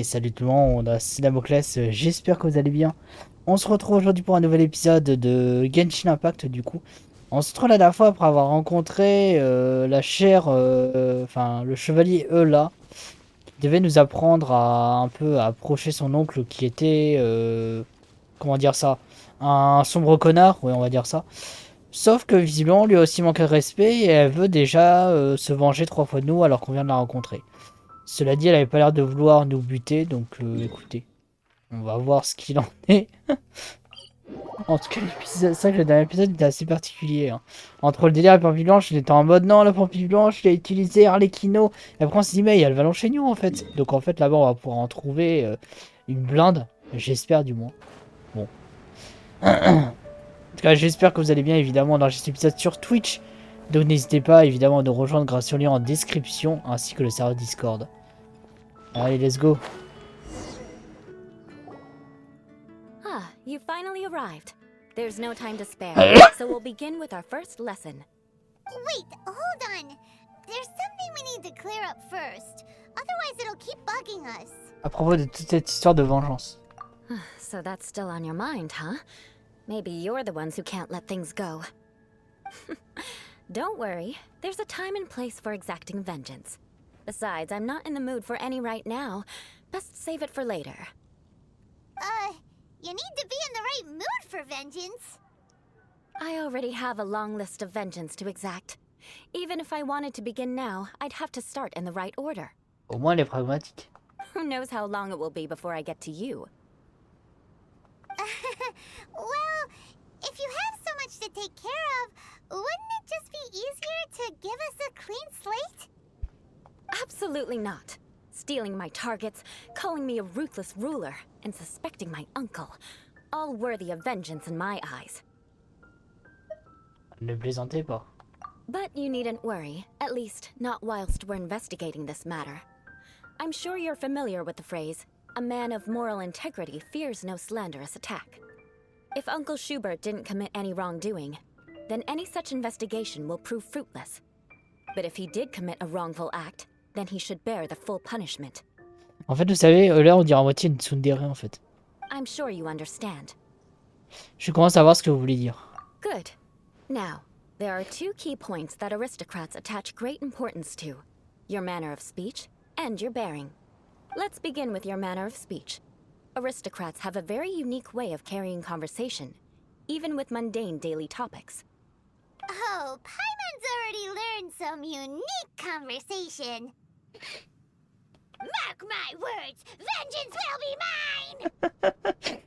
salut tout le monde, c'est Damoclès, j'espère que vous allez bien. On se retrouve aujourd'hui pour un nouvel épisode de Genshin Impact du coup. On se retrouve la dernière fois après avoir rencontré la chère, enfin le chevalier Eula, qui devait nous apprendre à un peu à approcher son oncle qui était, comment dire ça, un sombre connard, oui on va dire ça. Sauf que visiblement lui aussi manque de respect et elle veut déjà se venger 3 fois de nous alors qu'on vient de la rencontrer. Cela dit, elle avait pas l'air de vouloir nous buter, donc écoutez, on va voir ce qu'il en est. En tout cas, c'est vrai que le dernier épisode était assez particulier, hein. Entre le délire et la Pampille Blanche, j'étais en mode non, la Pampille Blanche, je l'ai utilisé, Arlecchino. Et après, on s'est dit, mais il y a le Vallon Chénion en fait. Donc en fait, là-bas, on va pouvoir en trouver une blinde. J'espère du moins. Bon. En tout cas, j'espère que vous allez bien. Évidemment, on enregistre l'épisode sur Twitch. Donc n'hésitez pas, évidemment, à nous rejoindre grâce au lien en description, ainsi que le serveur Discord. Allez, let's go. Ah, you finally arrived. There's no time to spare, so we'll begin with our first lesson. Wait, hold on. There's something we need to clear up first. Otherwise it'll keep bugging us. À propos de toute cette histoire de vengeance. So that's still on your mind, huh? Maybe you're the ones who can't let things go. Don't worry, there's a time and place for exacting vengeance. Besides, I'm not in the mood for any right now. Best save it for later. You need to be in the right mood for vengeance. I already have a long list of vengeance to exact. Even if I wanted to begin now, I'd have to start in the right order. Au moins, elle est pragmatique. Who knows how long it will be before I get to you? Well, if you have so much to take care of, wouldn't it just be easier to give us a clean slate? Absolutely not. Stealing my targets, calling me a ruthless ruler, and suspecting my uncle. All worthy of vengeance in my eyes. Ne plaisantez pas. But you needn't worry, at least not whilst we're investigating this matter. I'm sure you're familiar with the phrase, a man of moral integrity fears no slanderous attack. If Uncle Schubert didn't commit any wrongdoing, then any such investigation will prove fruitless. But if he did commit a wrongful act, then he should bear the full punishment. En fait, vous savez, là, on dirait à moitié une tsundere, en fait. I'm sure you understand. Je commence à voir ce que vous voulez dire. Good. Now, there are two key points that aristocrats attach great importance to. Your manner of speech and your bearing. Let's begin with your manner of speech. Aristocrats have a very unique way of carrying conversation, even with mundane daily topics. Oh, Paimon's already learned some unique conversation. Mark my words, vengeance will be mine!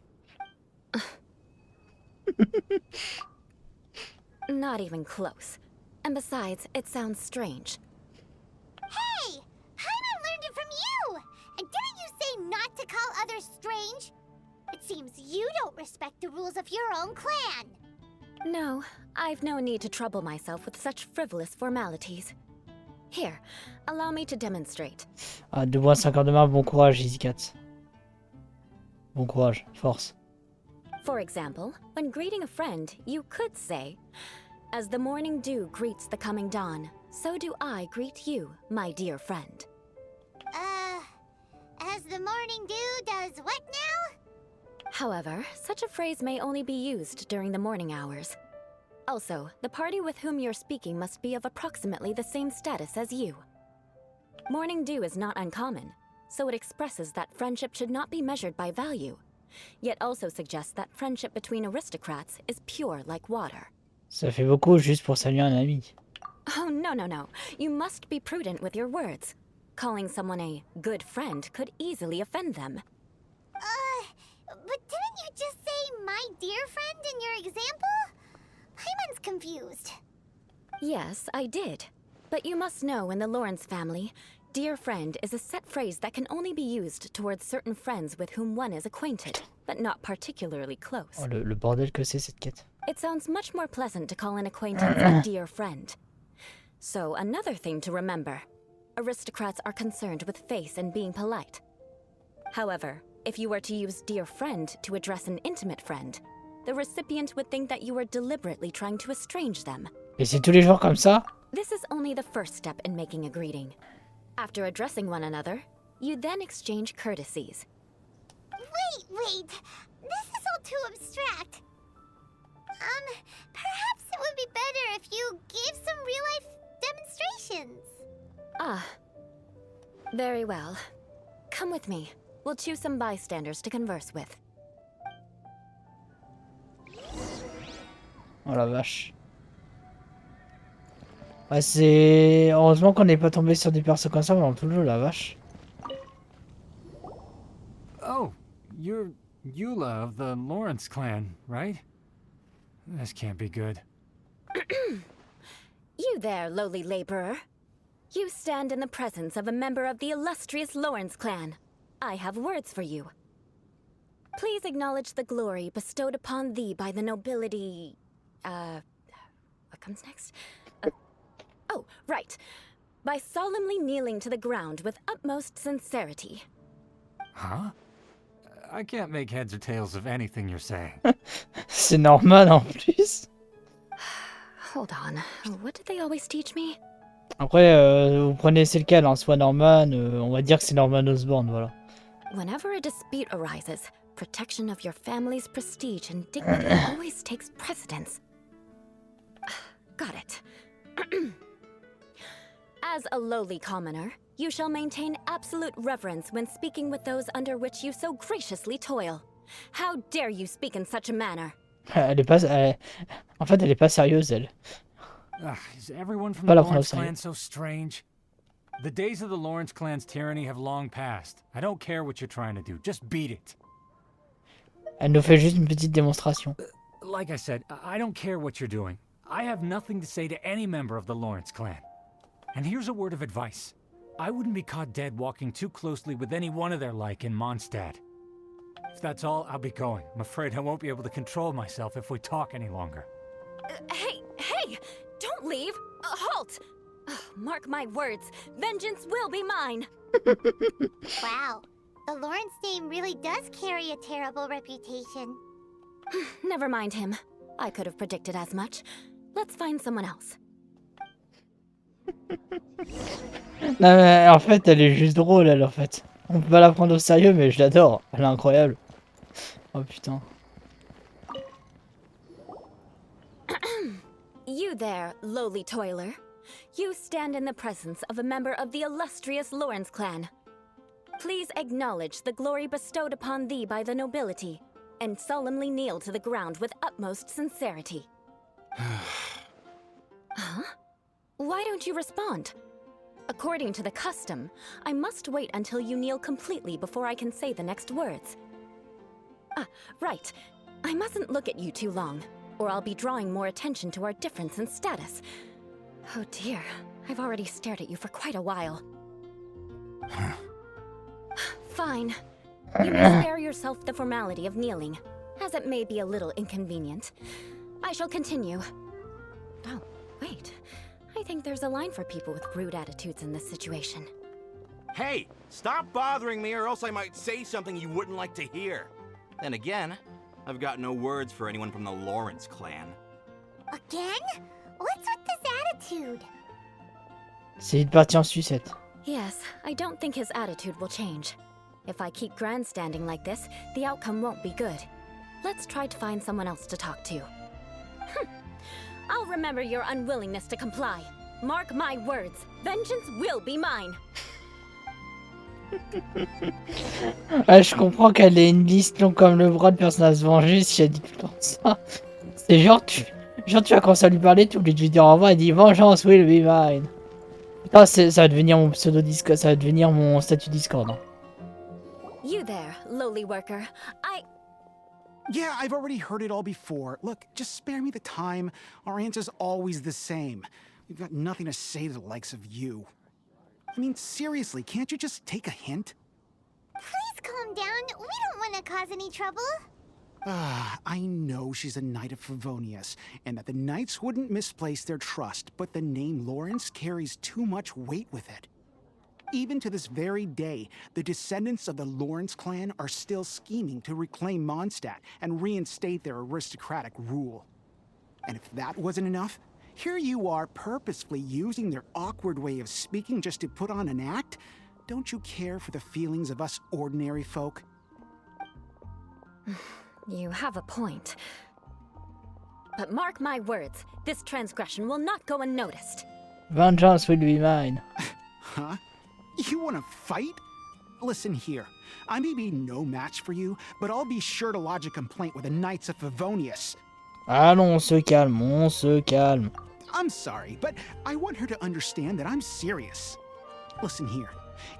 Not even close. And besides, it sounds strange. Hey! Paimon learned it from you! And didn't you say not to call others strange? It seems you don't respect the rules of your own clan. No, I've no need to trouble myself with such frivolous formalities. Here, allow me to demonstrate. Ah, 2 points 50 de main, bon courage, Easy Cat. Bon courage, force. For example, when greeting a friend, you could say, "As the morning dew greets the coming dawn, so do I greet you, my dear friend." As the morning dew does what now? However, such a phrase may only be used during the morning hours. Also, the party with whom you're speaking must be of approximately the same status as you. Morning dew is not uncommon, so it expresses that friendship should not be measured by value, yet also suggests that friendship between aristocrats is pure like water. Ça fait beaucoup juste pour saluer un ami. Oh, no. You must be prudent with your words. Calling someone a good friend could easily offend them. But didn't you just say my dear friend in your example? Paimon's confused. Yes, I did. But you must know in the Lawrence family, dear friend is a set phrase that can only be used towards certain friends with whom one is acquainted, but not particularly close. Oh, le bordel que c'est cette quête. It sounds much more pleasant to call an acquaintance a dear friend. So, another thing to remember. Aristocrats are concerned with face and being polite. However, if you were to use dear friend to address an intimate friend, the recipient would think that you were deliberately trying to estrange them. Et c'est tous les jours comme ça? This is only the first step in making a greeting. After addressing one another, You then exchange courtesies. Wait. This is all too abstract. Perhaps it would be better if you gave some real-life demonstrations. Ah. Very well. Come with me. We'll choose some bystanders to converse with. Oh la vache. Ouais, c'est... Heureusement qu'on n'est pas tombé sur des persos comme ça pendant tout le jeu, la vache. Oh, you're Eula of the Lawrence clan, right? This can't be good. You there, lowly laborer. You stand in the presence of a member of the illustrious Lawrence clan. I have words for you. Please acknowledge the glory bestowed upon thee by the nobility... what comes next? Oh, right. By solemnly kneeling to the ground with utmost sincerity. Huh? I can't make heads or tails of anything you're saying. C'est normal en plus. Hold on. What did they always teach me? Après, vous prenez c'est lequel, hein, soit Norman, on va dire que c'est Norman Osborn, voilà. Whenever a dispute arises, protection of your family's prestige and dignity always takes precedence. Got it. As a lowly commoner, you shall maintain absolute reverence when speaking with those under which you so graciously toil. How dare you speak in such a manner? Elle est pas... En fait, elle est pas sérieuse, elle. Is everyone from Pas the la prendre au Lawrence clan sérieux. so strange? The days of the Lawrence clan's tyranny have long passed. I don't care what you're trying to do. Just beat it. Elle nous fait juste une petite démonstration. Like I said, I don't care what you're doing. I have nothing to say to any member of the Lawrence clan. And here's a word of advice. I wouldn't be caught dead walking too closely with any one of their like in Mondstadt. If that's all, I'll be going. I'm afraid I won't be able to control myself if we talk any longer. Hey! Don't leave! Halt! Mark my words, vengeance will be mine! Wow, the Lawrence name really does carry a terrible reputation. Never mind him. I could have predicted as much. Let's find someone else. Non mais en fait, elle est juste drôle, elle, en fait. On peut pas la prendre au sérieux, mais je l'adore. Elle est incroyable. Oh putain. You there, lowly toiler. You stand in the presence of a member of the illustrious Lawrence clan. Please acknowledge the glory bestowed upon thee by the nobility, and solemnly kneel to the ground with utmost sincerity. Huh? Why don't you respond? According to the custom, I must wait until you kneel completely before I can say the next words. Right. I mustn't look at you too long, or I'll be drawing more attention to our difference in status. Oh dear, I've already stared at you for quite a while. Fine. You may spare yourself the formality of kneeling, as it may be a little inconvenient. I shall continue. Oh, wait. I think there's a line for people with rude attitudes in this situation. Hey, stop bothering me or else I might say something you wouldn't like to hear. Then again, I've got no words for anyone from the Lawrence clan. Again? What's with this attitude? C'est vite parti en sucette. Yes, I don't think his attitude will change. If I keep grandstanding like this, the outcome won't be good. Let's try to find someone else to talk to. I'll remember your unwillingness to comply. Mark my words, vengeance will be mine. Ouais, je comprends qu'elle ait une liste longue comme le bras de personnes à se venger si elle dit tout le temps ça. C'est genre tu vas commencer à lui parler, tu oublies de lui dire au revoir, elle dit vengeance will be mine. Putain, ça va devenir mon pseudo Discord, ça va devenir mon statut Discord. Hein. You there, lowly worker. Yeah, I've already heard it all before. Look, just spare me the time. Our answer's always the same. We've got nothing to say to the likes of you. I mean, seriously, can't you just take a hint? Please calm down. We don't want to cause any trouble. I know she's a knight of Favonius, and that the knights wouldn't misplace their trust, but the name Lawrence carries too much weight with it. Even to this very day, the descendants of the Lawrence clan are still scheming to reclaim Mondstadt and reinstate their aristocratic rule. And if that wasn't enough, here you are purposefully using their awkward way of speaking just to put on an act? don't you care for the feelings of us ordinary folk? You have a point. But mark my words, this transgression will not go unnoticed. Vengeance will be mine. Huh? You want to fight? Listen here. I may be no match for you, but I'll be sure to lodge a complaint with the Knights of Favonius. Allons, on se calme, on se calme. I'm sorry, but I want her to understand that I'm serious. Listen here.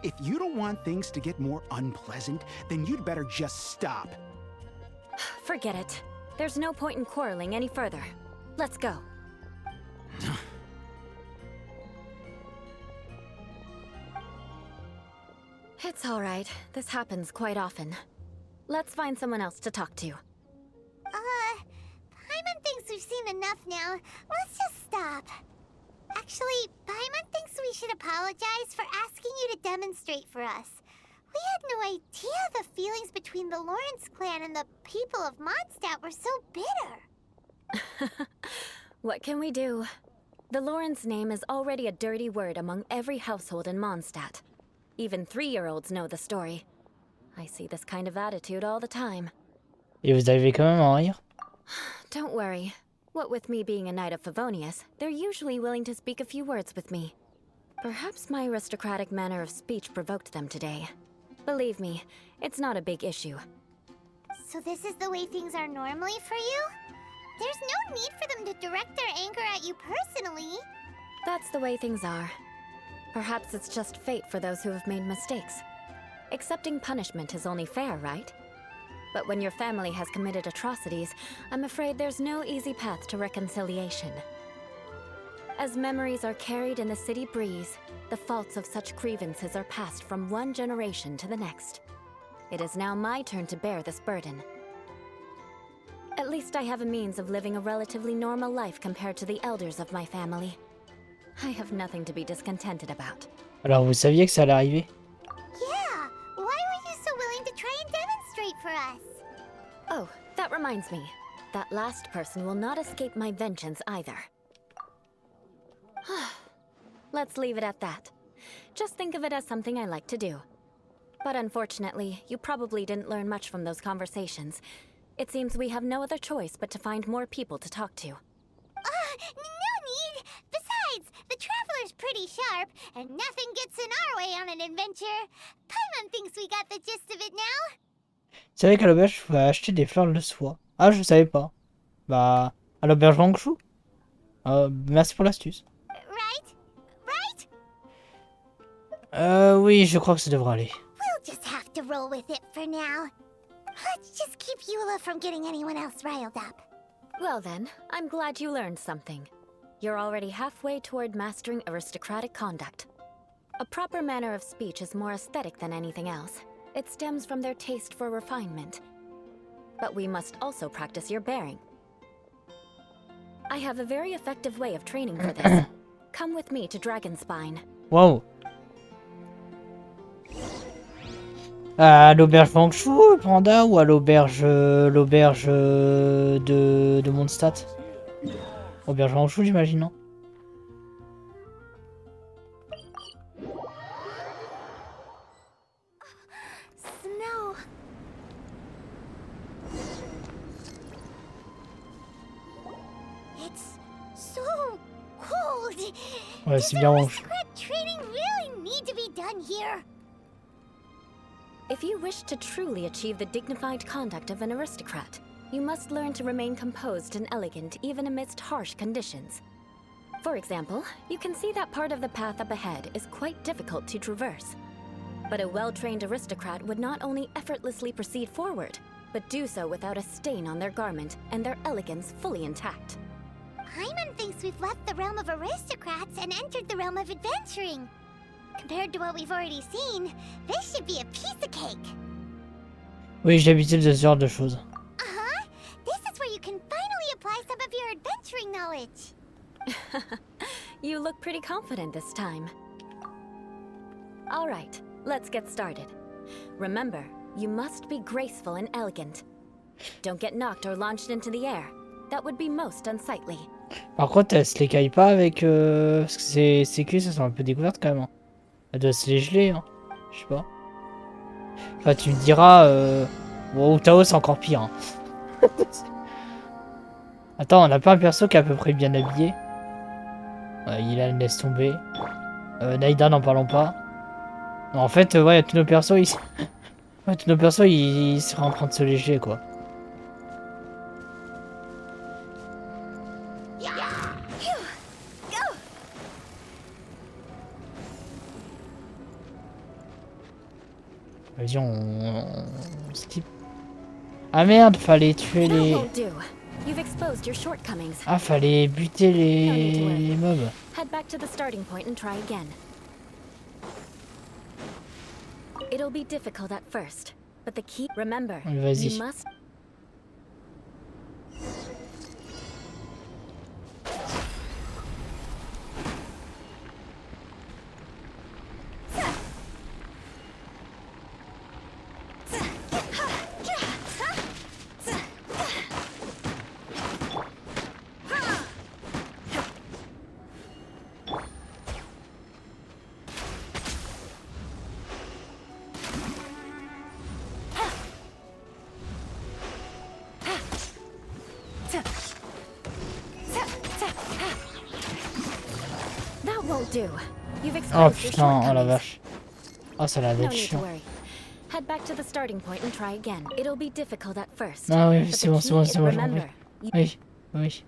If you don't want things to get more unpleasant, then you'd better just stop. Forget it. There's no point in quarreling any further. Let's go. It's all right. This happens quite often. Let's find someone else to talk to. Paimon thinks we've seen enough now. Let's just stop. Actually, Paimon thinks we should apologize for asking you to demonstrate for us. We had no idea the feelings between the Lawrence clan and the people of Mondstadt were so bitter. What can we do? The Lawrence name is already a dirty word among every household in Mondstadt. Even 3-year-olds know the story. I see this kind of attitude all the time. Et vous arrivez quand même à en rire? Don't worry. What with me being a Knight of Favonius, they're usually willing to speak a few words with me. Perhaps my aristocratic manner of speech provoked them today. Believe me, it's not a big issue. So this is the way things are normally for you? There's no need for them to direct their anger at you personally. That's the way things are. Perhaps it's just fate for those who have made mistakes. Accepting punishment is only fair, right? But when your family has committed atrocities, I'm afraid there's no easy path to reconciliation. As memories are carried in the city breeze, the faults of such grievances are passed from one generation to the next. It is now my turn to bear this burden. At least I have a means of living a relatively normal life compared to the elders of my family. I have nothing to be discontented about. Alors vous saviez que ça allait arriver? Yeah, why were you so willing to try and demonstrate for us? Oh, that reminds me. That last person will not escape my vengeance either. Let's leave it at that. Just think of it as something I like to do. But unfortunately, you probably didn't learn much from those conversations. It seems we have no other choice but to find more people to talk to. No need! Besides, the Traveler's pretty sharp, and nothing gets in our way on an adventure. Paimon thinks we got the gist of it now. Vous savez qu'à l'auberge, je pouvais acheter des fleurs de soie. Ah, je savais pas. Bah, à l'auberge Wangshu. Merci pour l'astuce. Right? Right? Oui, je crois que ça devrait aller. We'll just have to roll with it for now. Let's just keep Eula from getting anyone else riled up. Well then, I'm glad you learned something. You're already halfway toward mastering aristocratic conduct. A proper manner of speech is more aesthetic than anything else. It stems from their taste for refinement. But we must also practice your bearing. I have a very effective way of training for this. Come with me to Dragonspine. Wow. À l'auberge Wangshu, Panda, ou à l'auberge de Mondstadt? Auberge Wangshu, j'imagine, non? Snow. It's so cold. Ouais, c'est bien Wangshu. Aristocrat training really need to be done here. If you wish to truly achieve the dignified conduct of an aristocrat, you must learn to remain composed and elegant even amidst harsh conditions. For example, you can see that part of the path up ahead is quite difficult to traverse. But a well-trained aristocrat would not only effortlessly proceed forward, but do so without a stain on their garment and their elegance fully intact. Paimon thinks we've left the realm of aristocrats and entered the realm of adventuring. Compared to what we've already seen, this should be a piece of cake. Oui, j'ai l'habitude de ce genre de choses. Uh-huh. This is where you can finally apply some of your adventuring knowledge. You look pretty confident this time. All right, let's get started. Remember, you must be graceful and elegant. Don't get knocked or launched into the air. That would be most unsightly. Par contre, elle se les caille pas avec... parce que ses cuisses, elles sont un peu découvertes quand même. Hein. Elle doit se les geler. Hein. Je sais pas. Enfin, tu me diras... Bon, Tao, c'est encore pire. Hein. Attends, on n'a pas un perso qui est à peu près bien habillé. Il a laisse tomber. Naïda, n'en parlons pas. Non, en fait, ouais, tous nos persos, ouais, tous nos persos, ils seraient en train de se léger, quoi. Vas-y, on skip. Ah merde, fallait tuer That les... won't do. You've exposed your shortcomings. Ah, fallait buter No need to worry. les mobs. Head back to the starting point and try again. It'll be difficult at first, but the key, remember, Vas-y. you must... That won't do. You've Oh exposed your putain, oh la shortcomings. vache. Oh, ça a l'air No d'être need to chiant. worry. Head back to the starting point and try again. It'll be difficult at first. Ah oui, but c'est the bon, key c'est bon, is c'est bon, j'ai remember, compris. you- Oui, oui.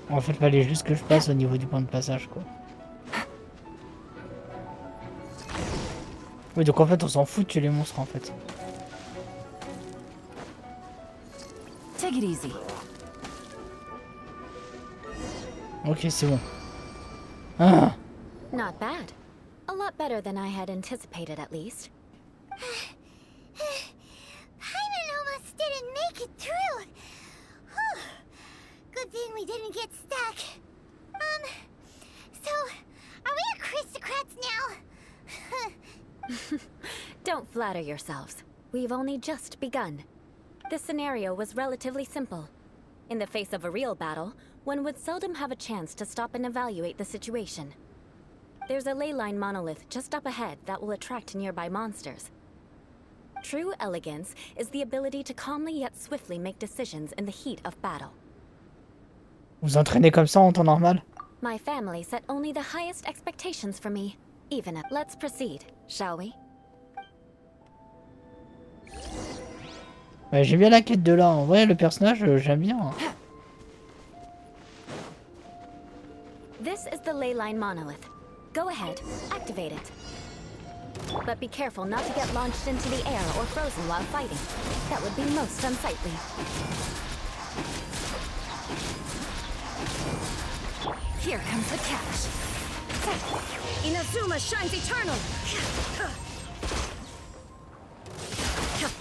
En fait, fallait juste que je passe au niveau du point de passage, quoi. Oui, donc en fait, on s'en fout de tuer les monstres, en fait. Take it easy. Ok, c'est bon. Ah, Not bad. A lot better than I had anticipated, at least. Paimon almost didn't make it through. Whew. Good thing we didn't get stuck. So, are we aristocrats now? Don't flatter yourselves. We've only just begun. This scenario was relatively simple. In the face of a real battle, one would seldom have a chance to stop and evaluate the situation. There's a ley line monolith just up ahead that will attract nearby monsters. True elegance is the ability to calmly yet swiftly make decisions in the heat of battle. vous entraînez comme ça en temps normal? My family set only the highest expectations for me, even at... Let's proceed, shall we? Ouais, j'aime bien la quête de là. En vrai, le personnage, j'aime bien. Hein. This is the ley line monolith. Go ahead, activate it. But be careful not to get launched into the air or frozen while fighting. That would be most unsightly. Here comes the catch. Inazuma shines eternal!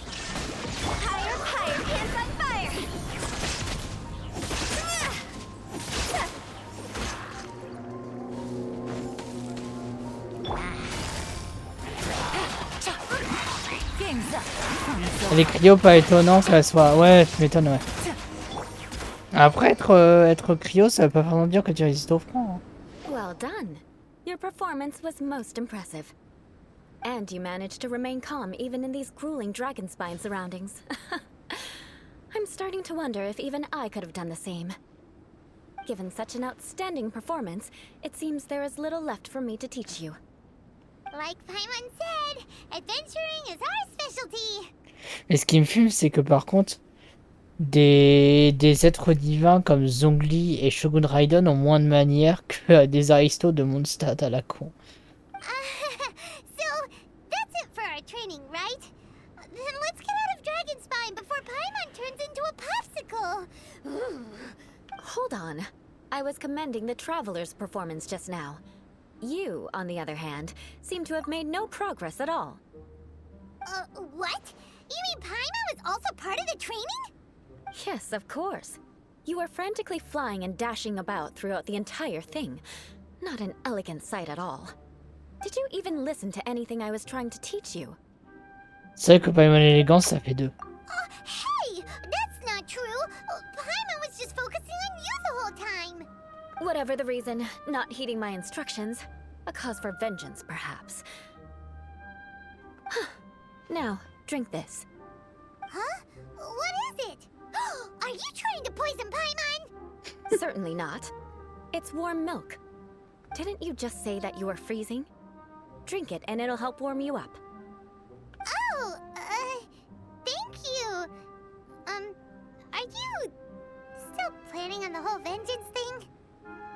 Higher, higher, hands on fire! Game's up. Les cryo pas étonnant, ça soit. Ouais, tu m'étonnes, ouais. Après, être cryo, ça veut pas vraiment dire que tu résistes au froid. Hein. Well done. Your performance was most impressive. And you managed to remain calm even in these grueling dragon spine surroundings. I'm starting to wonder if even I could have done the same. Given such an outstanding performance, it seems there is little left for me to teach you. Like Paimon said, adventuring is our specialty. Et ce qui me fume, c'est que par contre, des êtres divins comme Zhongli et Shogun Raiden ont moins de manières que des aristos de Mondstadt à la con. So, that's it for our training, right? Then let's get out of Dragonspine before Paimon turns into a popsicle. Hold on. I was commending the Traveler's performance just now. You, on the other hand, seem to have made no progress at all. What? You mean Paimon was also part of the training? Yes, of course. You were frantically flying and dashing about throughout the entire thing. Not an elegant sight at all. Did you even listen to anything I was trying to teach you? C'est vrai que Paimon élégance, ça fait deux. Hey! That's not true! Paimon was just focusing on you the whole time! Whatever the reason, not heeding my instructions. A cause for vengeance, perhaps. Now, drink this. Huh? What is it? Are you trying to poison Paimon? Certainly not. It's warm milk. Didn't you just say that you were freezing? Drink it and it'll help warm you up. Oh, thank you. Are you still planning on the whole vengeance thing?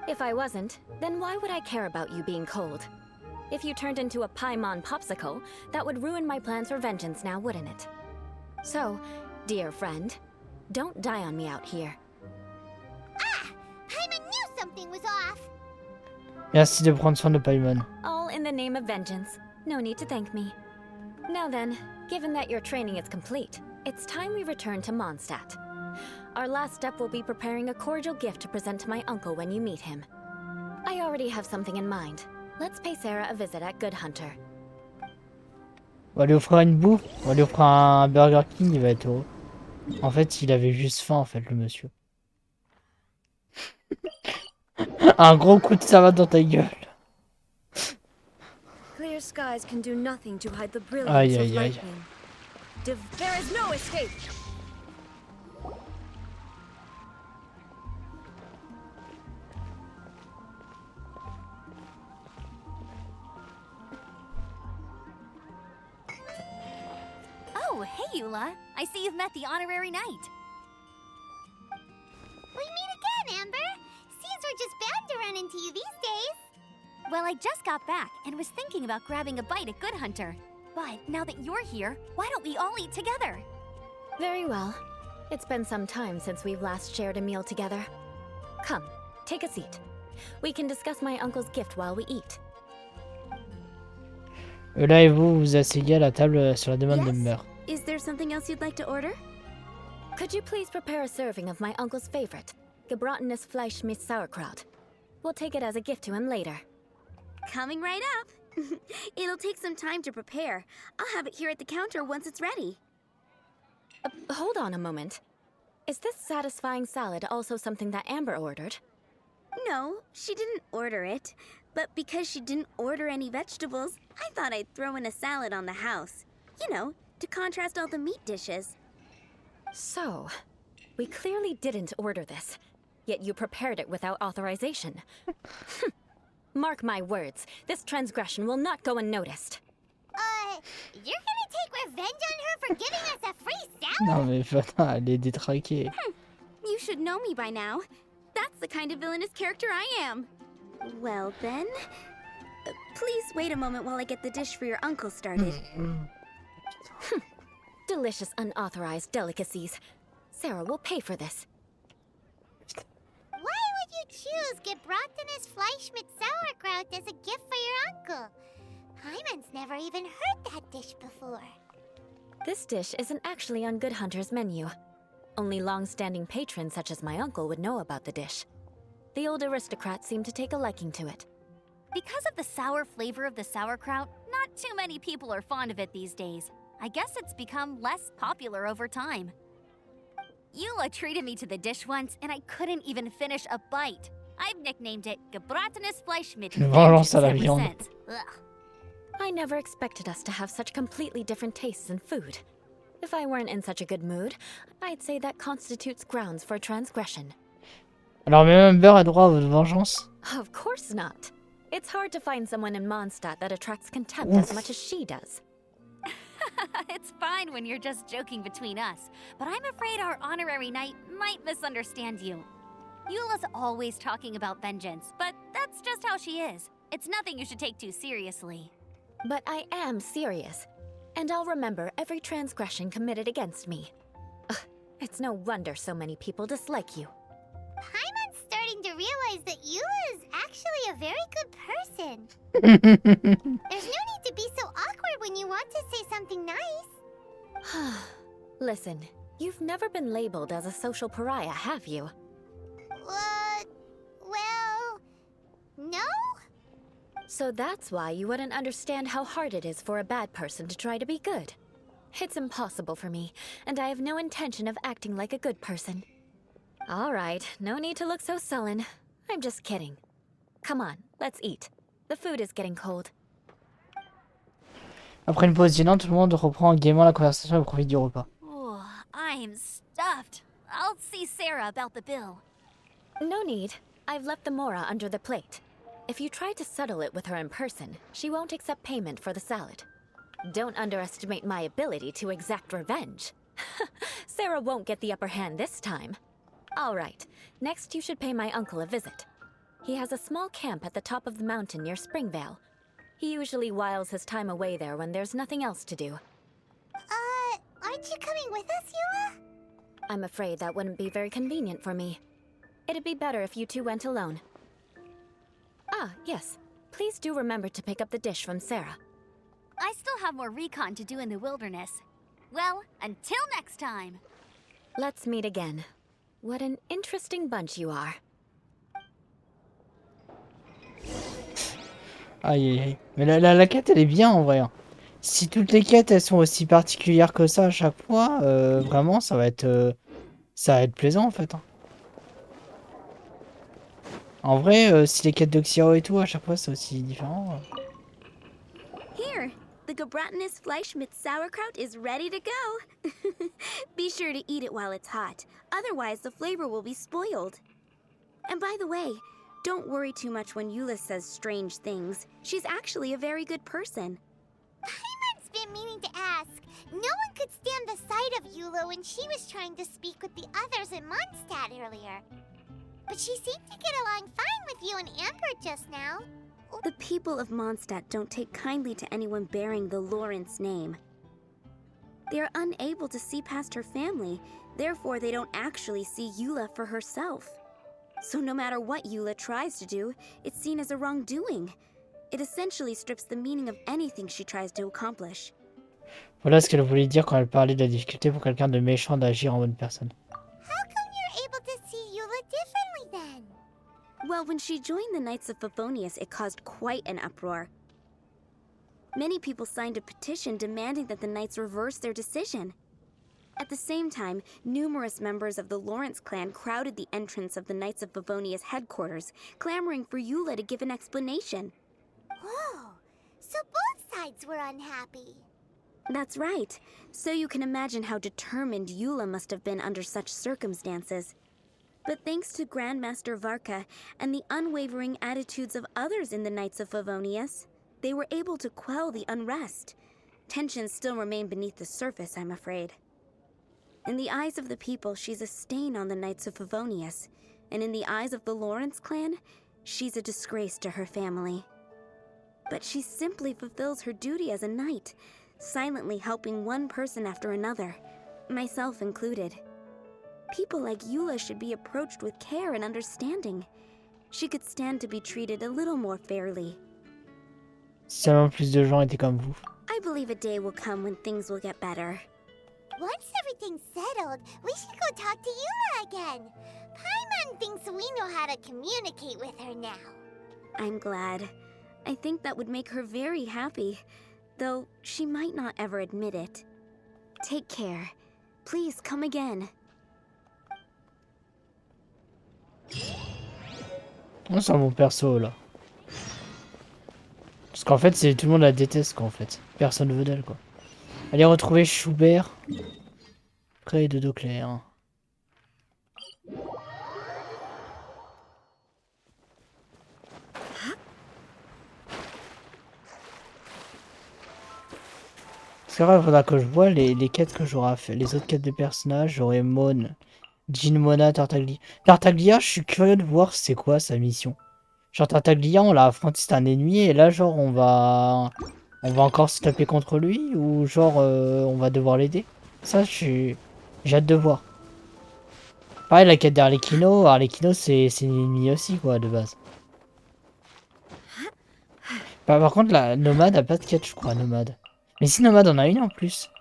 If I wasn't, then why would I care about you being cold? If you turned into a Paimon popsicle, that would ruin my plans for vengeance now, wouldn't it? So, dear friend, don't die on me out here. Ah! Paimon knew something was off! Merci de prendre soin de Paimon. All in the name of vengeance. No need to thank me. Now then, given that your training is complete, it's time we return to Mondstadt. Our last step will be preparing a cordial gift to present to my uncle when you meet him. I already have something in mind. Let's pay Sarah a visit at Good Hunter. On va lui offrir une bouffe, on va lui offrir un Burger King, il va être heureux. En fait, il avait juste faim, en fait, le monsieur. Un gros coup de savate dans ta gueule. Clear skies can do nothing to hide the Aïe, brilliance aïe, of aïe. lightning. There is no escape. Oh, hey, Eula. I see you've met the honorary knight. We meet again, Amber! Seems we're just bound to run into you these days. Well, I just got back and was thinking about grabbing a bite at Good Hunter. But now that you're here, why don't we all eat together? Very well. It's been some time since we've last shared a meal together. Come, take a seat. We can discuss my uncle's gift while we eat. Là et vous vous asseyez à la table sur la demande de meurtre. Is there something else you'd like to order? Could you please prepare a serving of my uncle's favorite, gebratenes Fleisch mit Sauerkraut? We'll take it as a gift to him later. Coming right up. It'll take some time to prepare. I'll have it here at the counter once it's ready. Hold on a moment. Is this satisfying salad also something that Amber ordered? No, she didn't order it. But because she didn't order any vegetables, I thought I'd throw in a salad on the house. You know, to contrast all the meat dishes. So, we clearly didn't order this, yet you prepared it without authorization. Mark my words, this transgression will not go unnoticed. You're gonna take revenge on her for giving us a free salad? Non mais putain, elle est détraquée. You should know me by now. That's the kind of villainous character I am. Well then, please wait a moment while I get the dish for your uncle started. Delicious unauthorized delicacies. Sarah will pay for this. Why would you choose gebratenes Fleisch mit Sauerkraut as a gift for your uncle? Paimon's never even heard that dish before. This dish isn't actually on Good Hunter's menu. Only long-standing patrons such as my uncle would know about the dish. The old aristocrats seem to take a liking to it. Because of the sour flavor of the sauerkraut, not too many people are fond of it these days. I guess it's become less popular over time. Eula treated me to the dish once, and I couldn't even finish a bite. I've nicknamed it gebratenes Fleisch mit Vengeance à la ever viande. since. Ugh. I never expected us to have such completely different tastes in food. If I weren't in such a good mood, I'd say that constitutes grounds for transgression. Alors même Amber a droit à votre vengeance? Of course not. It's hard to find someone in Mondstadt that attracts contempt as much as she does. It's fine when you're just joking between us, but I'm afraid our honorary knight might misunderstand you. Eula's always talking about vengeance, but that's just how she is. It's nothing you should take too seriously. But I am serious, and I'll remember every transgression committed against me. Ugh, it's no wonder so many people dislike you. Paimon's starting to realize that Eula is actually a very good person. There's no need to be so awkward when you want to say something nice. Listen, you've never been labeled as a social pariah, have you? Well, no? So that's why you wouldn't understand how hard it is for a bad person to try to be good. It's impossible for me, and I have no intention of acting like a good person. Alright, no need to look so sullen. I'm just kidding. Come on, let's eat. The food is getting cold. Après une pause gênante, tout le monde reprend gaiement la conversation et profite du repas. Oh, I'm stuffed. I'll see Sarah about the bill. No need. I've left the mora under the plate. If you try to settle it with her in person, she won't accept payment for the salad. Don't underestimate my ability to exact revenge. Sarah won't get the upper hand this time. Alright, next you should pay my uncle a visit. He has a small camp at the top of the mountain near Springvale. He usually whiles his time away there when there's nothing else to do. Aren't you coming with us, Eula? I'm afraid that wouldn't be very convenient for me. It'd be better if you two went alone. Ah, yes. Please do remember to pick up the dish from Sarah. I still have more recon to do in the wilderness. Well, until next time. Let's meet again. What an interesting bunch you are. Aïe aïe aïe. Mais la quête elle est bien en vrai. Hein. Si toutes les quêtes elles sont aussi particulières que ça à chaque fois, vraiment ça va être plaisant en fait. Hein. En vrai, si les quêtes de Xiro et tout à chaque fois c'est aussi différent. Here, the Gebratinous Fleischmitz sauerkraut is ready to go. Be sure to eat it while it's hot, otherwise the flavor will be spoiled. And by the way, don't worry too much when Eula says strange things. She's actually a very good person. Paimon's been meaning to ask. No one could stand the sight of Eula when she was trying to speak with the others in Mondstadt earlier. But she seemed to get along fine with you and Amber just now. The people of Mondstadt don't take kindly to anyone bearing the Lawrence name. They are unable to see past her family, therefore they don't actually see Eula for herself. So no matter what Eula tries to do, it's seen as a wrongdoing. It essentially strips the meaning of anything she tries to accomplish. Voilà ce qu'elle voulait dire quand elle parlait de la difficulté pour quelqu'un de méchant d'agir en bonne personne. How come you're able to see Eula differently then? Well, when she joined the Knights of Favonius, it caused quite an uproar. Many people signed a petition demanding that the Knights reverse their decision. At the same time, numerous members of the Lawrence clan crowded the entrance of the Knights of Favonius headquarters, clamoring for Eula to give an explanation. Whoa, so both sides were unhappy. That's right. So you can imagine how determined Eula must have been under such circumstances. But thanks to Grandmaster Varka and the unwavering attitudes of others in the Knights of Favonius, they were able to quell the unrest. Tensions still remain beneath the surface, I'm afraid. In the eyes of the people, she's a stain on the Knights of Favonius, and in the eyes of the Lawrence clan, she's a disgrace to her family. But she simply fulfills her duty as a knight, silently helping one person after another, myself included. People like Eula should be approached with care and understanding. She could stand to be treated a little more fairly. Si seulement plus de gens étaient comme vous. I believe a day will come when things will get better. Once everything's settled, we should go talk to Eula again. Paimon thinks we know how to communicate with her now. I'm glad. I think that would make her very happy, though she might not ever admit it. Take care. Please come again. Oh, c'est un bon perso là. Parce qu'en fait, c'est tout le monde la déteste quoi en fait. Personne veut d'elle quoi. Allez retrouver Schubert près de Doclair. C'est vrai, il faudra que je vois les quêtes que j'aurai fait. Les autres quêtes de personnages, j'aurai Mon, Jean, Mona, Tartaglia. Tartaglia, je suis curieux de voir c'est quoi sa mission. Genre Tartaglia, on l'a affronté, c'est un ennemi, et là genre on va encore se taper contre lui, ou genre on va devoir l'aider. Ça, j'ai hâte de voir. Pareil, la quête d'Arlecchino, Arlecchino c'est une ennemie aussi quoi de base. Par contre, la Nomade a pas de quête, je crois, Nomade. Mais si Nomade en a une en plus.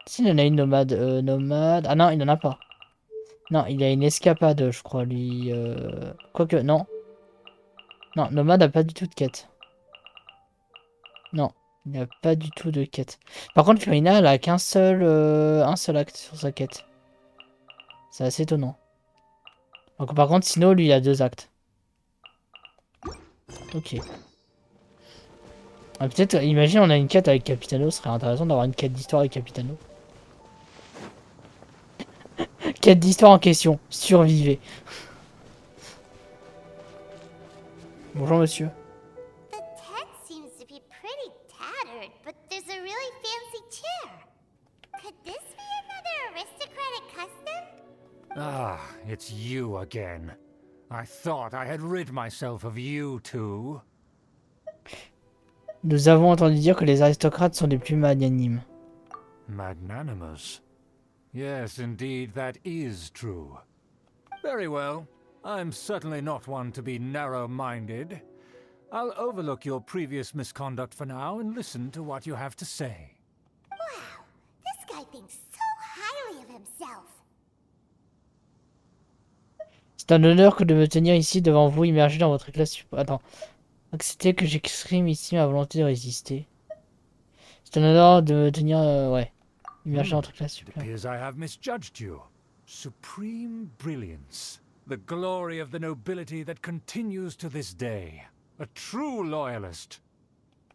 Si il en a une Nomade, Nomade... Ah non, il en a pas. Non, il a une escapade, je crois, lui. Quoique, non. Non, nomade n'a pas du tout de quête. Non, il n'y a pas du tout de quête. Par contre, Furina, elle a qu'un seul, un seul acte sur sa quête. C'est assez étonnant. Donc, par contre, Sino, lui, il a 2 actes. Ok. Ah, peut-être, imagine, on a une quête avec Capitano. Ce serait intéressant d'avoir une quête d'histoire avec Capitano. Quête d'histoire en question. Survivez. Bonjour, monsieur. The tent seems to be pretty tattered, but there's a really fancy chair. Could this be another aristocratic custom? Ah, it's you again. I thought I had rid myself of you two. Nous avons entendu dire que les aristocrates sont les plus magnanimes. Magnanimous. Yes, indeed, that is true. Very well. I'm certainly not one to be narrow-minded. I'll overlook your previous misconduct for now and listen to what you have to say. Wow, this guy thinks so highly of himself. C'est un honneur que de me tenir ici devant vous, immergé dans votre éclat suprême. Attends. Acceptez que j'exprime ici ma volonté de résister. C'est un honneur de me tenir, ouais, immergé dans votre éclat It suprême. appears I have misjudged you. Supreme brilliance. The glory of the nobility that continues to this day. A true loyalist.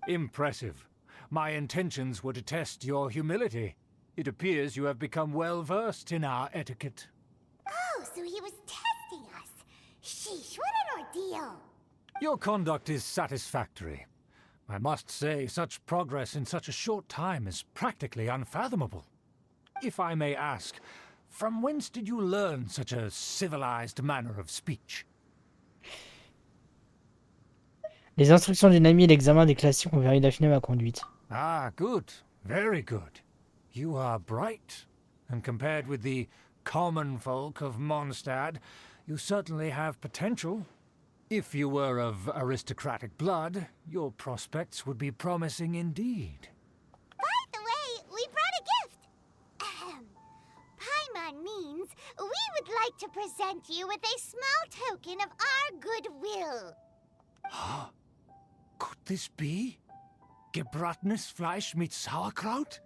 Impressive. My intentions were to test your humility. It appears you have become well versed in our etiquette. Oh, so he was testing us. Sheesh, what an ordeal. Your conduct is satisfactory. I must say, such progress in such a short time is practically unfathomable. If I may ask, from whence did you learn such a civilized manner of speech? Les instructions d'une amie et l'examen des classiques ont permis d'affiner ma conduite. Ah, good. Very good. You are bright. And compared with the common folk of Mondstadt, you certainly have potential. If you were of aristocratic blood, your prospects would be promising indeed. By the way, we brought a gift. Ahem. Paimon means we would like to present you with a small token of our goodwill. Could this be? Gebratenes Fleisch mit Sauerkraut?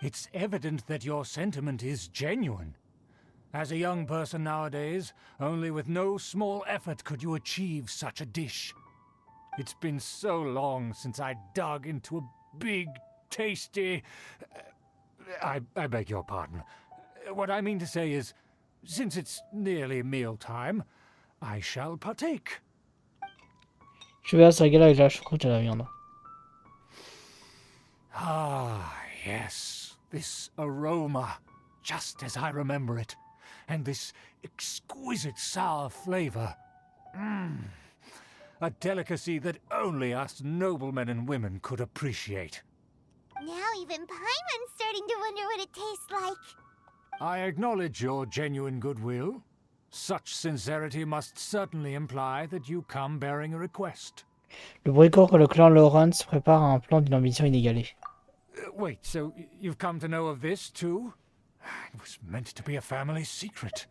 It's evident that your sentiment is genuine. As a young person nowadays, only with no small effort could you achieve such a dish. It's been so long since I dug into a big, tasty... I beg your pardon. What I mean to say is, since it's nearly mealtime, I shall partake. Je vais se régaler avec la choucroute et la viande. Ah, yes. This aroma, just as I remember it. And this exquisite sour flavor. A delicacy that only us noblemen and women could appreciate. Now even Paimon's starting to wonder what it tastes like. I acknowledge your genuine goodwill. Such sincerity must certainly imply that you come bearing a request. Le bruit court que le clan Lawrence prépare un plan d'une ambition inégalée. Wait, so you've come to know of this too? It was meant to be a family secret.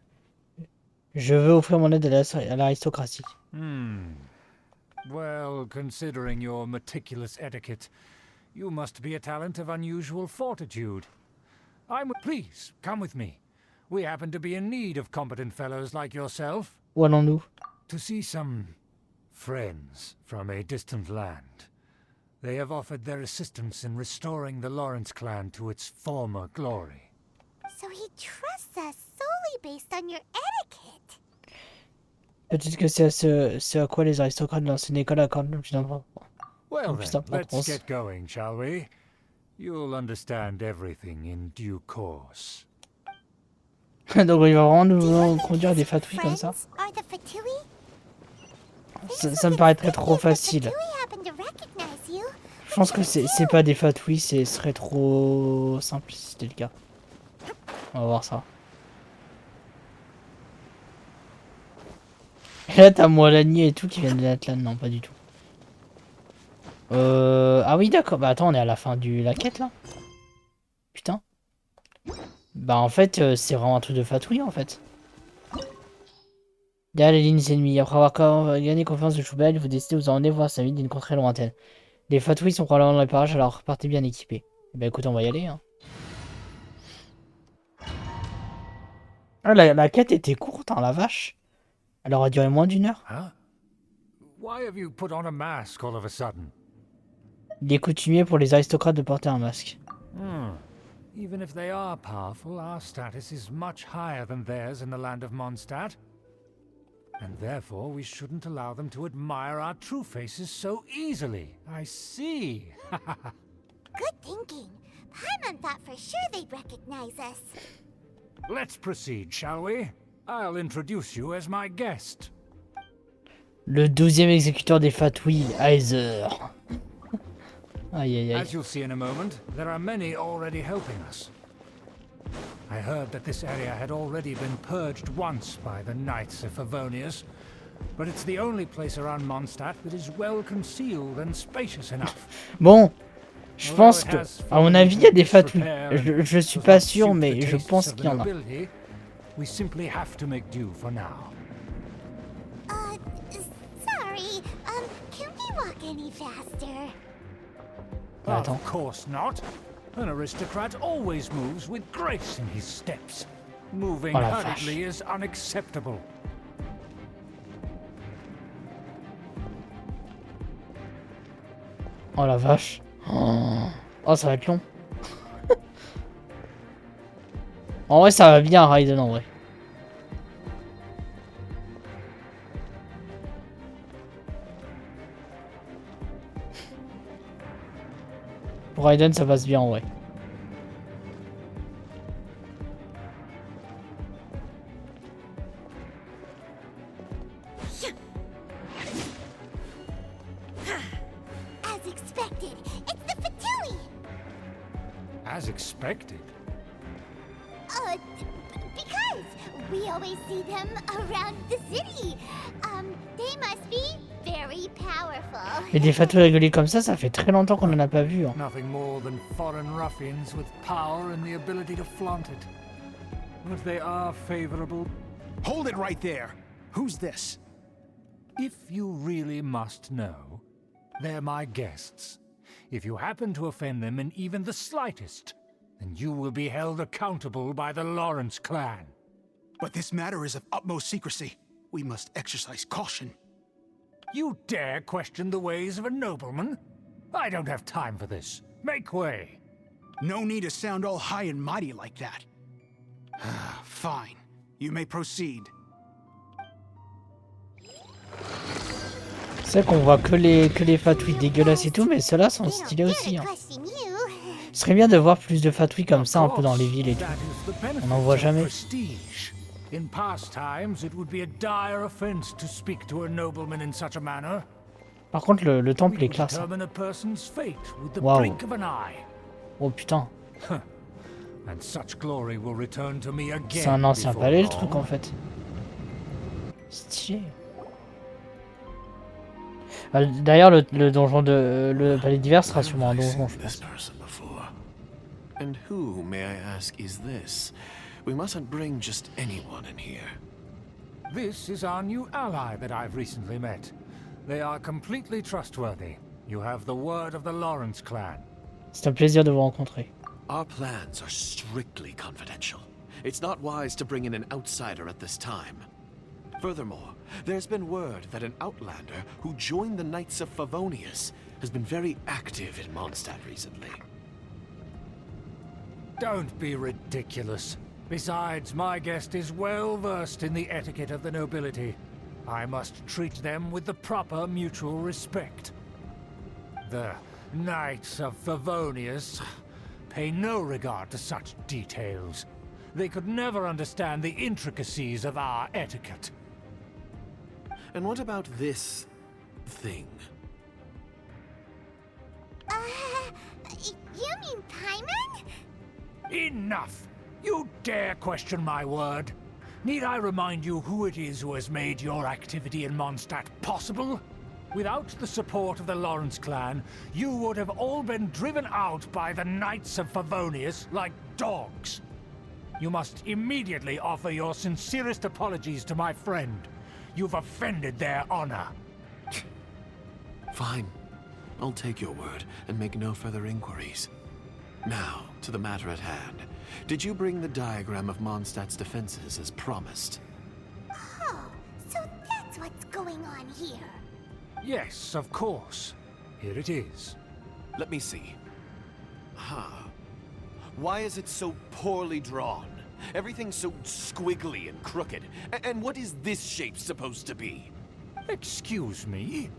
Je veux offrir mon aide à l'aristocratie. Well, considering your meticulous etiquette, you must be a talent of unusual fortitude. Please, come with me. We happen to be in need of competent fellows like yourself. Où allons-nous? To see some friends from a distant land. They have offered their assistance in restoring the Lawrence clan to its former glory. So he trusts us solely based on your etiquette. Peut-être que c'est ce à quoi les aristocrates de l'ancienne école accordent le plus Well plus then, let's d'importance. get going, shall we? You'll understand everything in due course. Donc il va vraiment Do you nous think conduire à des his fatouilles comme ça. friends are the Fatui? Ça me paraîtrait trop facile. Fatui happen to recognize you. Je pense que c'est pas des fatouilles, ce serait trop simple si c'était le cas. On va voir ça. Et là t'as Moalani et tout qui viennent de l'Atlan, non pas du tout. Ah oui d'accord, bah attends on est à la fin de la quête là. Putain. Bah en fait c'est vraiment un truc de fatouille en fait. Derrière les lignes ennemies, après avoir gagné confiance de Choubel, vous décidez de vous emmener voir sa ville d'une contrée lointaine. Les fatouilles sont probablement dans les parages, alors partez bien équipés. Eh ben écoute, on va y aller. Hein. Ah, la quête était courte, hein, la vache. Elle aura duré moins d'1 heure. Huh? Why have you put on a mask all of a sudden? Il est coutumier pour les aristocrates de porter un masque. Even if they are powerful, our status is much higher than theirs in the land of Mondstadt. And therefore we shouldn't allow them to admire our true faces so easily. I see. Good thinking. Paimon thought for sure they'd recognize us. Let's proceed, shall we? I'll introduce you as my guest. Le 12e exécuteur des fatouilles, Aether. Aïe aïe aïe. As you'll see in a moment, there are many already helping us. I heard that this area had already been purged once by the Knights of Favonius, but it's the only place around Mondstadt that is well concealed and spacious enough. Bon, je pense que, à mon avis, il y a des fatouilles. Je suis pas sûr, mais je pense qu'il y en a. We simply have to make do for now. Sorry, can we walk any faster? Attends. Of course not. An aristocrat always moves with grace in his steps. Moving Oh la hurriedly is unacceptable. Oh la vache. Oh, ça va être long. En vrai, ça va bien, Raiden, en vrai. Pour Raiden, ça passe bien, en vrai. As expected, it's the Fatui! As expected. Because we always see them around the city. They must be very powerful. Mais des fatouilles réguliers comme ça fait très longtemps qu'on en a pas vu. Hein. Nothing more than foreign ruffians with power and the ability to flaunt it. But they are favorable. Hold it right there. Who's this? If you really must know, they're my guests. If you happen to offend them in even the slightest, then you will be held accountable by the Lawrence clan. But this matter is of utmost secrecy. We must exercise caution. You dare question the ways of a nobleman? I don't have time for this. Make way. No need to sound all high and mighty like that. Fine. You may proceed. C'est vrai qu'on voit que les fatouilles dégueulasses et tout, mais ceux-là sont stylés aussi. Hein. Ce serait bien de voir plus de fatouilles comme ça un peu dans les villes et tout. On n'en voit jamais. In past times, it would be a dire offense to speak to a nobleman in such a manner. Par contre, le temple est classe. Hein. Determine a person's fate with the Wow. blink of an eye. Oh putain. And such glory will return to me again. C'est un ancien before palais le long. truc en fait. Stylé. D'ailleurs, le donjon de le palais d'hiver sera sûrement un donjon, je pense. And who, may I ask, is this? We mustn't bring just anyone in here. This is our new ally that I've recently met. They are completely trustworthy. You have the word of the Lawrence clan. C'est un plaisir de vous rencontrer. Our plans are strictly confidential. It's not wise to bring in an outsider at this time. Furthermore, there's been word that an outlander who joined the Knights of Favonius has been very active in Mondstadt recently. Don't be ridiculous. Besides, my guest is well versed in the etiquette of the nobility. I must treat them with the proper mutual respect. The Knights of Favonius pay no regard to such details. They could never understand the intricacies of our etiquette. And what about this thing? You mean Paimon? Enough! You dare question my word? Need I remind you who it is who has made your activity in Mondstadt possible? Without the support of the Lawrence clan, you would have all been driven out by the Knights of Favonius like dogs. You must immediately offer your sincerest apologies to my friend. you've offended their honor. Fine. I'll take your word and make no further inquiries. Now, to the matter at hand. Did you bring the diagram of Mondstadt's defenses as promised? Oh, so that's what's going on here. Yes, of course. Here it is. Let me see. Why is it so poorly drawn? Everything's so squiggly and crooked. And what is this shape supposed to be? Excuse me?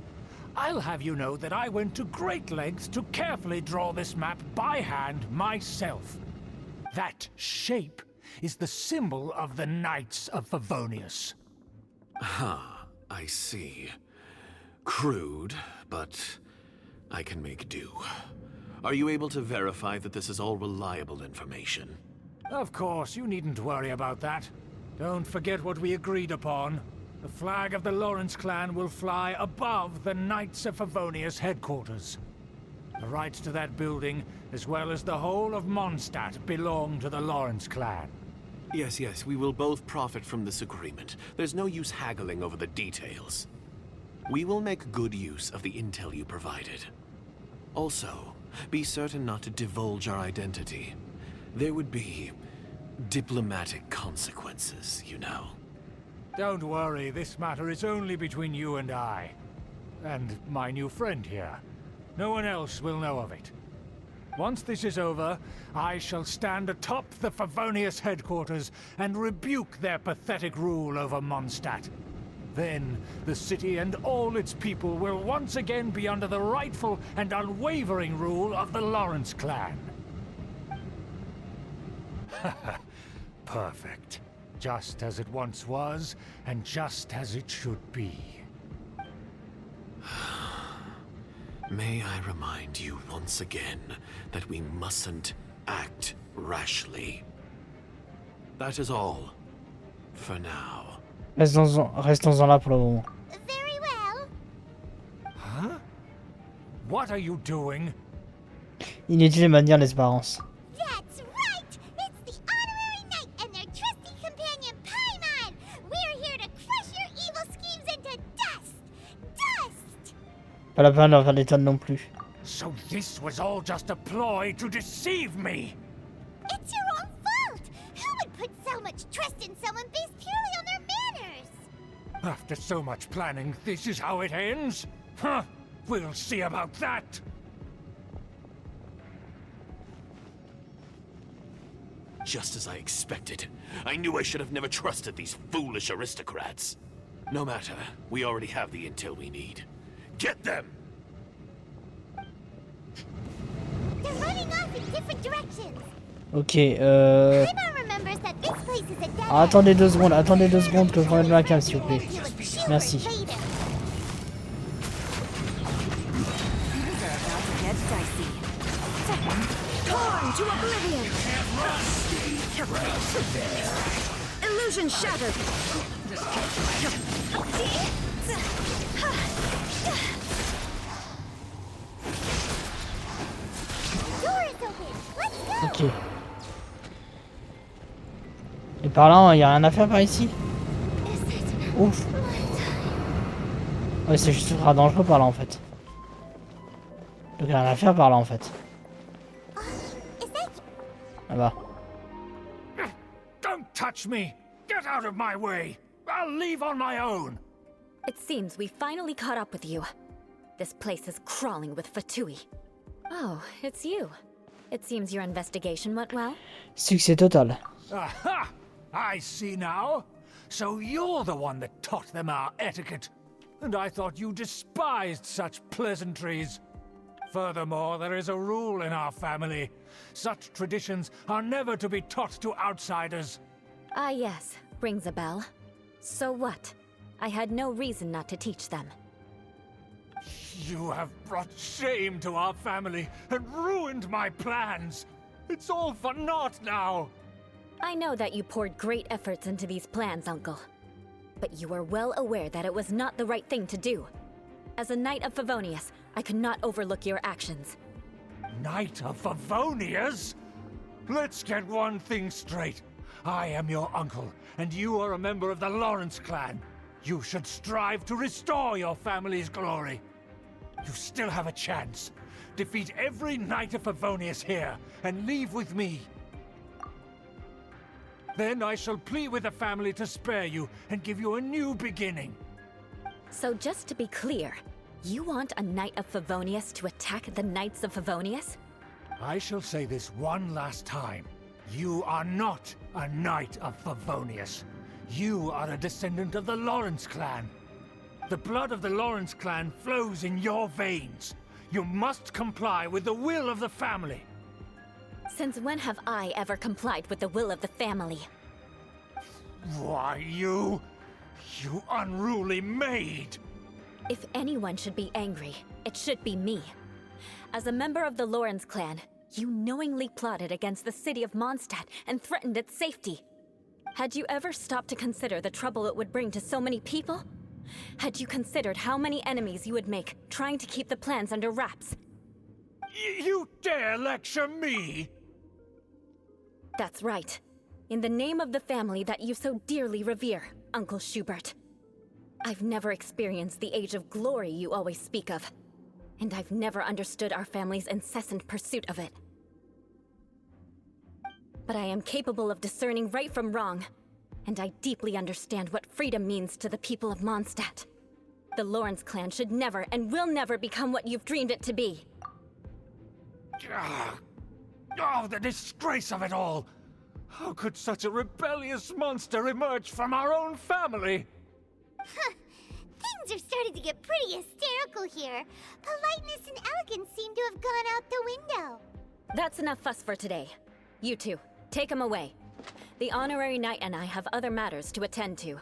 I'll have you know that I went to great lengths to carefully draw this map by hand myself. That shape is the symbol of the Knights of Favonius. I see. Crude, but I can make do. Are you able to verify that this is all reliable information? Of course, you needn't worry about that. Don't forget what we agreed upon. The flag of the Lawrence clan will fly above the Knights of Favonius headquarters. The rights to that building, as well as the whole of Mondstadt, belong to the Lawrence clan. Yes, we will both profit from this agreement. There's no use haggling over the details. We will make good use of the intel you provided. Also, be certain not to divulge our identity. There would be diplomatic consequences, you know. Don't worry, this matter is only between you and I. And my new friend here. No one else will know of it. Once this is over, I shall stand atop the Favonius headquarters and rebuke their pathetic rule over Mondstadt. Then, the city and all its people will once again be under the rightful and unwavering rule of the Lawrence clan. Perfect. Just as it once was, and just as it should be. May I remind you once again that we mustn't act rashly. That is all. For now. Restons-en là pour le moment. Very well. Huh? What are you doing? Inutile de maintenir l'espérance. That's right! It's the honorary knight and their trusty companion Paimon! We're here to crush your evil schemes into dust! Dust! Pas la peine d'en faire des tonnes non plus. So this was all just a ploy to deceive me! It's your own fault! Who would put so much trust in someone based purely on their manners? After so much planning, this is how it ends? Huh? We'll see about that! Just as I expected. I knew I should have never trusted these foolish aristocrats. No matter, we already have the intel we need. Get them! They're running off in different directions. Ok, Paimon remembers that this place is a dead Ah, attendez 2 secondes que je remette ma cam s'il vous plaît. Merci. Torn to oblivion! Illusion shattered! Door is open. Let's go. Ok. Et par là, y a rien à faire par ici? Ouf. Ouais, c'est juste ultra dangereux par là en fait. Donc y a rien à faire par là en fait. Ah bah. Don't touch me! Get out of my way! I'll leave on my own! It seems we finally caught up with you. This place is crawling with Fatui. Oh, it's you. It seems your investigation went well. Succès total. Aha! I see now. So you're the one that taught them our etiquette. And I thought you despised such pleasantries. Furthermore, there is a rule in our family. Such traditions are never to be taught to outsiders. Ah yes, rings a bell. So what? I had no reason not to teach them. You have brought shame to our family and ruined my plans. It's all for naught now. I know that you poured great efforts into these plans, Uncle. But you are well aware that it was not the right thing to do. As a Knight of Favonius, I could not overlook your actions. Knight of Favonius? Let's get one thing straight. I am your uncle, and you are a member of the Lawrence clan. You should strive to restore your family's glory. You still have a chance. Defeat every Knight of Favonius here, and leave with me. Then I shall plead with the family to spare you and give you a new beginning. So just to be clear, you want a Knight of Favonius to attack the Knights of Favonius? I shall say this one last time. You are not a Knight of Favonius. You are a descendant of the Lawrence clan. The blood of the Lawrence clan flows in your veins. You must comply with the will of the family. Since when have I ever complied with the will of the family? Why, you unruly maid! If anyone should be angry, it should be me. As a member of the Lawrence clan, you knowingly plotted against the city of Mondstadt and threatened its safety. Had you ever stopped to consider the trouble it would bring to so many people? Had you considered how many enemies you would make trying to keep the plans under wraps? You dare lecture me? That's right. In the name of the family that you so dearly revere, Uncle Schubert. I've never experienced the age of glory you always speak of, and I've never understood our family's incessant pursuit of it. But I am capable of discerning right from wrong, and I deeply understand what freedom means to the people of Mondstadt. The Lawrence clan should never and will never become what you've dreamed it to be. Oh, the disgrace of it all! How could such a rebellious monster emerge from our own family? Things are starting to get pretty hysterical here. Politeness and elegance seem to have gone out the window. That's enough fuss for today. You two, take him away. The honorary knight and I have other matters to attend to.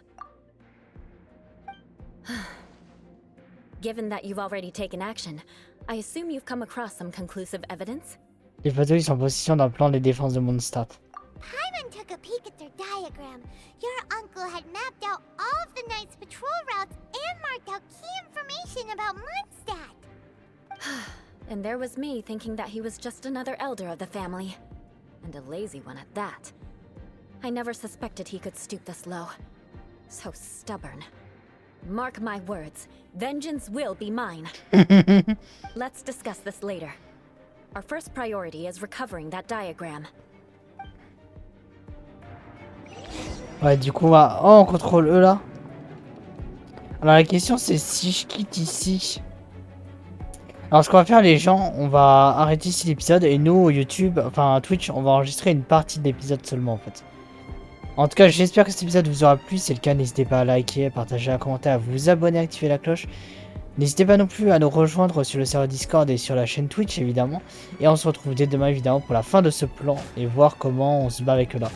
Given that you've already taken action, I assume you've come across some conclusive evidence? Les Favonius sont en possession d'un plan de défense de Mondstadt. Paimon took a peek at their diagram. Your uncle had mapped out all of the Knight's patrol routes and marked out key information about Mondstadt. And there was me thinking that he was just another elder of the family. And a lazy one at that. I never suspected he could stoop this low. So stubborn. Mark my words, vengeance will be mine. Let's discuss this later. Our first priority is recovering that diagram. Ouais, du coup, on contrôle eux là. Alors la question c'est si je quitte ici. Alors ce qu'on va faire les gens, on va arrêter ici l'épisode et nous YouTube, enfin Twitch, on va enregistrer une partie de l'épisode seulement en fait. En tout cas j'espère que cet épisode vous aura plu, si c'est le cas n'hésitez pas à liker, à partager, à commenter, à vous abonner, à activer la cloche. N'hésitez pas non plus à nous rejoindre sur le serveur Discord et sur la chaîne Twitch évidemment. Et on se retrouve dès demain évidemment pour la fin de ce plan et voir comment on se bat avec eux là.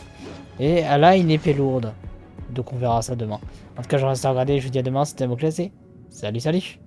Et elle a une épée lourde, donc on verra ça demain. En tout cas je reste à regarder, je vous dis à demain, c'était Moclassé. Salut salut.